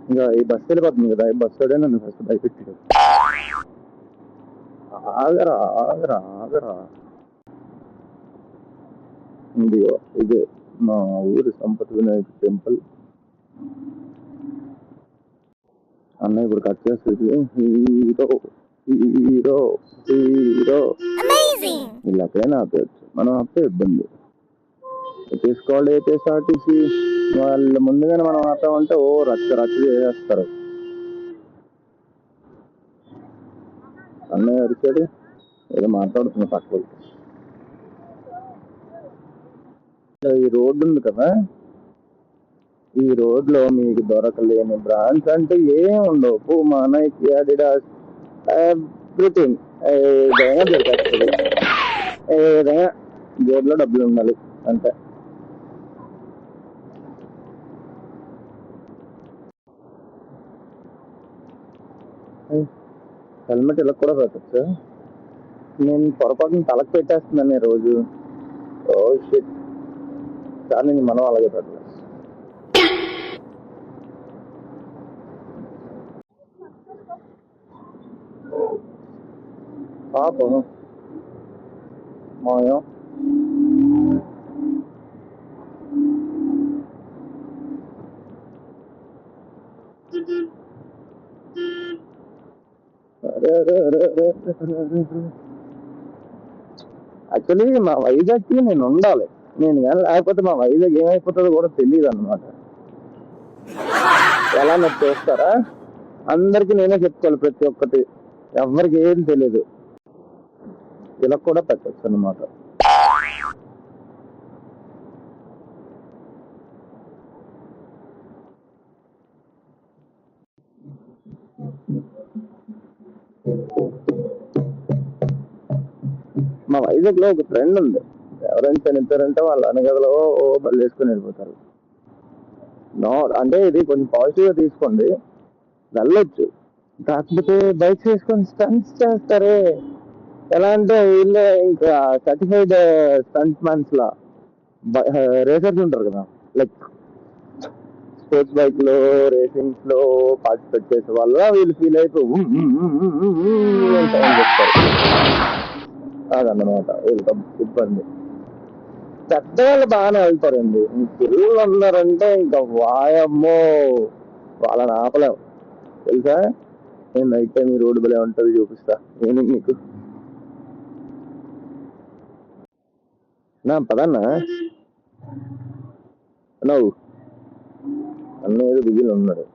ఇంకా ఈ బస్సు వెళ్ళిపోతుంది కదా, ఈ బస్సు వాడే నన్ను ఫస్ట్ భయపెట్టాడు. ఆగరా ఆగరా ఆగరా. ఇదిగో ఇదే మా ఊరి సంపత్ వినాయక టెంపుల్. అన్న ఇప్పుడు కట్ చేస్తుంది. హీరో హీరో హీరో ఇలా ఎక్కడైనా ఆపేయచ్చు, మనం ఆపే ఇబ్బంది. తీసుకోవాలి ఏపీఎస్ఆర్టీసీ వాళ్ళు ముందుగానే మనం ఆపామంటే ఓ రచ్చ రచ్చ చేసేస్తారు. అన్నయ్య అరిచాడు, ఏదో మాట్లాడుతున్నా పక్కకి. ఈ రోడ్డు ఉంది కదా, ఈ రోడ్ లో మీకు దొరకలేని బ్రాండ్స్ అంటే ఏం ఉండవు. పూమా, నైకీ, అడిడాస్, ఎవ్రీథింగ్ ఏదైనా దొరికేస్తుంది. ఏదైనా జేబులో డబ్బులు ఉండాలి అంతే. హెల్మెట్ ఇలా కూడా పెట్టచ్చు. నేను పొరపాటున తలకు పెట్టేస్తున్నాను రోజు. ఓ షిట్, కానీ మనం అలాగే పెట్టలేదు. పాపం మాయం. యాక్చువల్లీ మా వైజాగ్కి నేను ఉండాలి, నేను కానీ లేకపోతే మా వైజాగ్ ఏమైపోతుందో కూడా తెలియదు అనమాట. ఎలా మీరు చూస్తారా? అందరికి నేనే చెప్పుకోవాలి ప్రతి ఒక్కటి, ఎవరికి ఏం తెలియదు. ఇలా కూడా పెట్టచ్చు అనమాట. మా వైజాగ్ లో ఒక ఫ్రెండ్ ఉంది, ఎవరైనా చనిపోయారంటే వాళ్ళ అనగదలో బళ్ళు వేసుకుని వెళ్ళిపోతారు. నో అంటే ఇది కొంచెం పాజిటివ్ గా తీసుకోండి, వెళ్ళొచ్చు. కాకపోతే బైక్స్ వేసుకొని స్టంట్స్ చేస్తారే, ఎలా అంటే వీళ్ళే ఇంకా సర్టిఫైడ్ స్టంట్ మ్యాన్స్ లా రేసర్స్ ఉంటారు కదా, లైక్ స్పోర్ట్స్ బైక్ లో రేసింగ్స్ లో పార్టిసిపేట్ చేసే వల్ల వీళ్ళు ఫీల్ అయిపోయి చెప్తారు. అదన్నమాట వీళ్ళతో ఇబ్బంది. పెద్దవాళ్ళు బాగానే వెళ్తారండి, పిల్లలు ఉన్నారంటే ఇంకా వాయమ్మో వాళ్ళని ఆపలేం తెలుసా. నేను నైట్ టైం ఈ రోడ్డు బలే ఉంటది చూపిస్తా నేను మీకు. నా పదన్నా నువ్వు అన్న ఏదో బిజీలో ఉన్నాడు.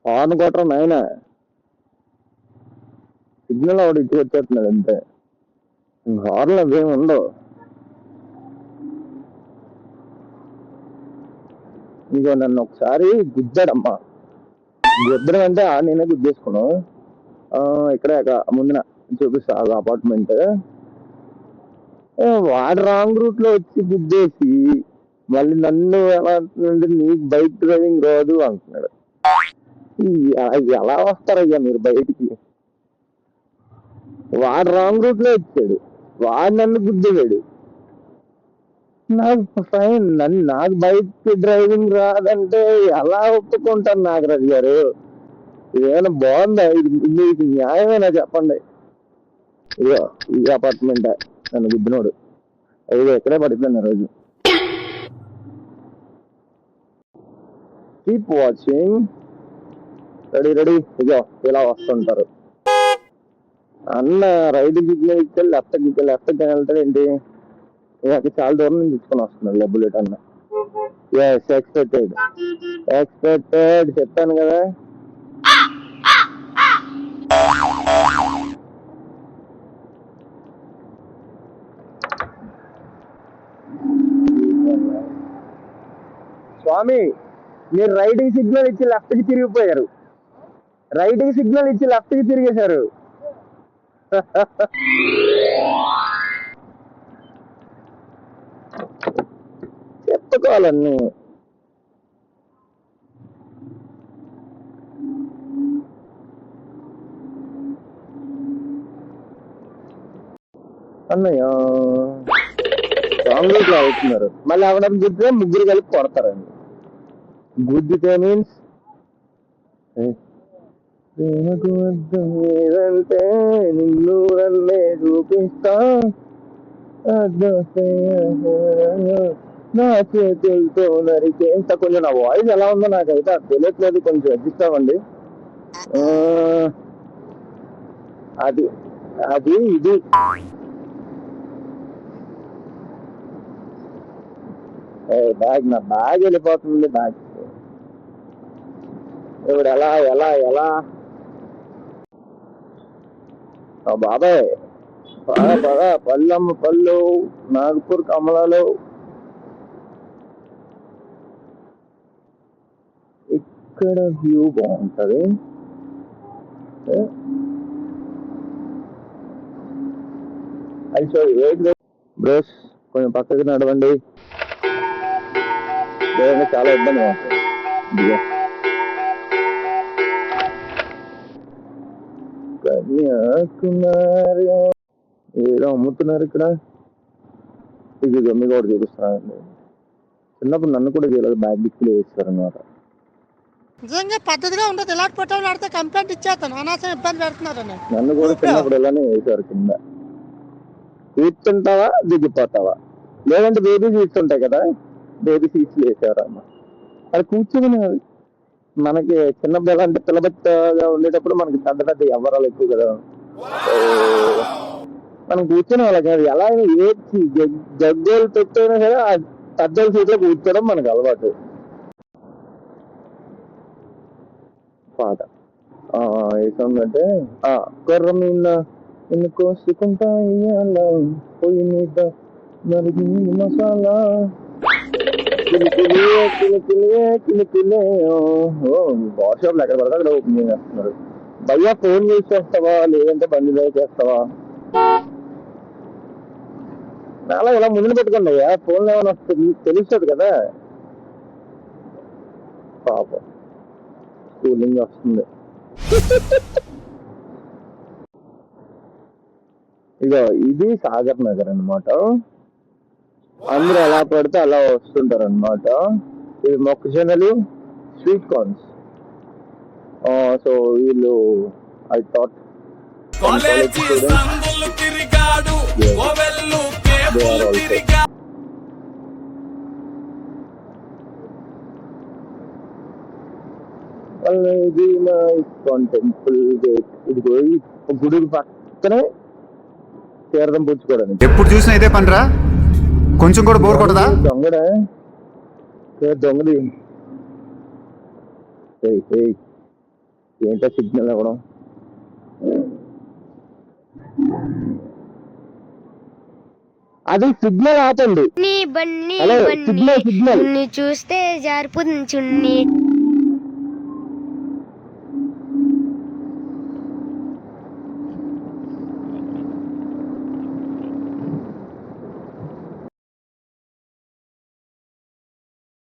హార్న్ కొట్టరా నాయన, సిగ్నల్ ఆవిడ ఇచ్చి వచ్చేస్తున్నాడు అంతే, హార్న్లు అవేమి ఉండవు. ఇంకో నన్ను ఒకసారి గుద్దాడమ్మా, గుద్దడం అంటే నేనే గుద్దేసుకున్నాను. ఇక్కడే ముందున చూపిస్తా అపార్ట్మెంట్. వాడు రాంగ్ రూట్ లో వచ్చి గుద్దేసి మళ్ళీ నన్ను ఎలా అంటున్నాడు, నీకు బైక్ డ్రైవింగ్ రాదు అంటున్నాడు. ఎలా వస్తారయ్యా మీరు బయటికి? వాడు రాంగ్ రూట్ లో వచ్చాడు, వాడు నన్ను గుద్దేవాడు. నాకు ఫైన్, నాకు బైక్ డ్రైవింగ్ రాదంటే ఎలా ఒప్పుకుంటాను నాగరాజు గారు? ఇదేమైనా బాగుందా? ఇది మీకు న్యాయమేనా చెప్పండి? ఇదో ఈ అపార్ట్మెంట్ నన్ను గుద్దినోడు, అయ్యో ఎక్కడే పడిపోయాను రోజు. Keep watching. రెడీ రెడీ, ఇగో ఇలా వస్తుంటారు. అన్న రైట్ సిగ్నల్ ఇస్తే లెఫ్ట్ వెళ్తాడు ఏంటి? అక్కడ చాలా దూరం నుంచి తీసుకొని వస్తున్నాడు బుల్లెట్ అన్న. ఎస్ ఎక్స్పెక్టెడ్ ఎక్స్పెక్టెడ్ చెప్పాను కదా. స్వామి మీరు రైటింగ్ సిగ్నల్ ఇచ్చి లెఫ్ట్ కి తిరిగిపోయారు, రైటింగ్ సిగ్నల్ ఇచ్చి లెఫ్ట్ కి తిరిగేశారు. చెప్పుకోవాలన్నీ. అన్నయ్య రాంగ్ రూట్ లో అవుతున్నారు. మళ్ళీ అవడం గుద్దితే ముగ్గురు కలిపి కొడతారండి. గుద్దితే మీన్స్ ప్రేమకు అర్థం ఏదంటే నిన్ను నన్నే చూపిస్తా నా చేతులతో నరికేంత. కొంచెం నా వాయిస్ ఎలా ఉందో నాకైతే అది తెలియట్లేదు, కొంచెం అడ్జస్ట్ అవ్వండి. అది అది ఇది బ్యాగ్, నా బ్యాగ్ వెళ్ళిపోతుంది. బ్యాగ్ ఇప్పుడు ఎలా ఎలా ఎలా బాబాయ్ బాగా బాగా పల్లమ్మ పళ్ళు, నాగపూర్ కమలాలు. ఇక్కడ వ్యూ బాగుంటది. బ్రష్ కొంచెం పక్కకి నడవండి, లేదంటే చాలా ఇబ్బంది అవుతుంది. కన్యాకుమారి ఏదో అమ్ముతున్నారు ఇక్కడ. ఇది జమ్మి కూడా చూపిస్తున్నారండి. చిన్నప్పుడు నన్ను కూడా చేయలేదు, బ్యాగ్ డిక్లో వేస్తారు అన్నమాట. నిజంగా పద్ధతిగా ఉండదు. ఇలాంటి ఫోటోలు ఆడితే కంప్లైంట్ ఇచ్చేస్తాను, అనవసరం ఇబ్బంది పెడుతున్నారని. నన్ను కూడా చిన్నప్పుడు ఇలానే వేసారు. కింద కూర్చుంటావా దిగిపోతావా, లేదంటే బేబీ సీట్స్ ఉంటాయి కదా, బేబీ సీట్స్ వేసారు అమ్మ. అది కూర్చుని మనకి చిన్నప్పుడు ఎలా అంటే పిల్లబెత్తగా ఉండేటప్పుడు మనకి పెద్ద పెద్ద ఎవరాలు ఎక్కువ కదా, మనం కూర్చొని వాళ్ళకి అది ఎలా ఏడ్చి జగ్గోలు పెట్టైనా సరే ఆ పెద్దల సీట్లో కూర్చోవడం మనకు అలవాటు. పాట ఏంటంటే కొర్ర మీద నిన్ను కోసుకుంటా పొయ్యి మీద నరిగి మసాలా వాట్సాప్ ఎక్కడ పడితే అక్కడ ఓపెన్ చేస్తున్నారు. భయ్యా ఫోన్ యూజ్ చేస్తావా లేదంటే బండి డ్రైవ్ చేస్తావా? నాలా ఇలా ముందు పెట్టుకోండి అయ్యా, ఫోన్లో ఏమైనా తెలుస్తుంది కదా. పాపం కూలింగ్ వస్తుంది. ఇక ఇది సాగర్ నగర్ అన్నమాట. అందరూ ఎలా పడితే అలా వస్తుంటారు అనమాట. ఇది మొక్కజొన్నలు, స్వీట్ కార్న్స్. సో వీళ్ళు ఐ థాట్ ఇది మా ఇస్కాన్ టెంపుల్ గేట్. ఇది గుడి పక్కనే తీర్థం పుచ్చుకోవడానికి. ఎప్పుడు చూసినా ఇదే పనిరా, కొంచెం కూడా బోర్ కొట్టదా? దొంగడా దొంగది ఏంటో సిగ్నల్ ఇవ్వడం. అది సిగ్నల్ ఆపండి. సిగ్నల్ చూస్తే జారిపోతుంది చున్నీ.